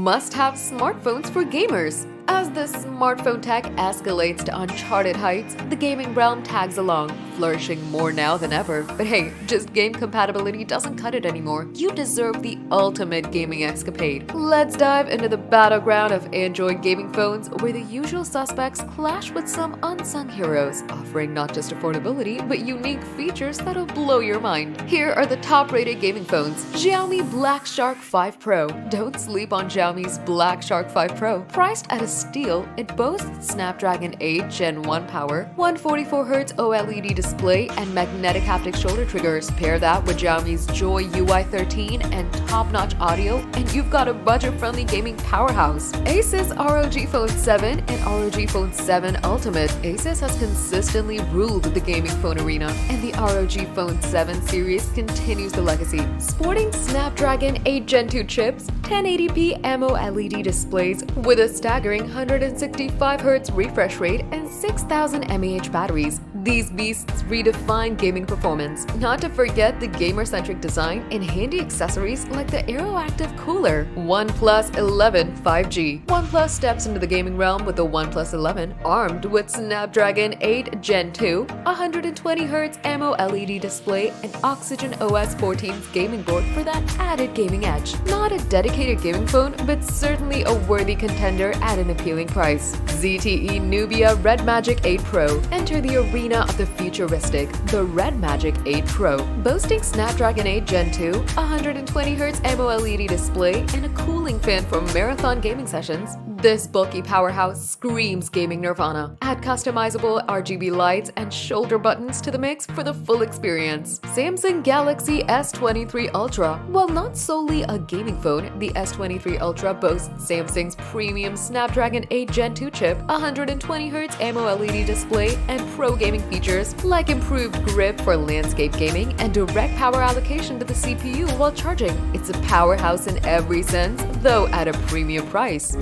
must-have smartphones for gamers. As the smartphone tech escalates to uncharted heights, the gaming realm tags along, flourishing more now than ever. But hey, just game compatibility doesn't cut it anymore. You deserve the ultimate gaming escapade. Let's dive into the battleground of Android gaming phones, where the usual suspects clash with some unsung heroes, offering not just affordability, but unique features that'll blow your mind. Here are the top-rated gaming phones. Xiaomi Black Shark 5 Pro. Don't sleep on Xiaomi's Black Shark 5 Pro. Priced at a steal, it boasts Snapdragon 8 Gen 1 power, 144Hz OLED display, and magnetic haptic shoulder triggers. Pair that with Xiaomi's Joy UI 13 and top-notch audio, and you've got a budget-friendly gaming powerhouse. Asus ROG Phone 7 and ROG Phone 7 Ultimate. Asus has consistently ruled the gaming phone arena, and the ROG Phone 7 series continues the legacy. Sporting Snapdragon 8 Gen 2 chips, 1080p AMOLED displays with a staggering 165Hz refresh rate and 6000 mAh batteries. These beasts redefine gaming performance. Not to forget the gamer-centric design and handy accessories like the Aeroactive cooler. OnePlus 11 5G. OnePlus steps into the gaming realm with the OnePlus 11, armed with Snapdragon 8 Gen 2, 120Hz AMOLED display, and Oxygen OS 14's gaming board for that added gaming edge. Not a dedicated gaming phone, but certainly a worthy contender at an appealing price. ZTE Nubia Red Magic 8 Pro. Enter the arena of the futuristic, the Red Magic 8 Pro. Boasting Snapdragon 8 Gen 2, 120Hz AMOLED display, and a cooling fan for marathon gaming sessions, this bulky powerhouse screams gaming nirvana. Add customizable RGB lights and shoulder buttons to the mix for the full experience. Samsung Galaxy S23 Ultra. While not solely a gaming phone, the S23 Ultra boasts Samsung's premium Snapdragon 8 Gen 2 chip, 120Hz AMOLED display, and pro gaming features like improved grip for landscape gaming and direct power allocation to the CPU while charging. It's a powerhouse in every sense, though at a premium price.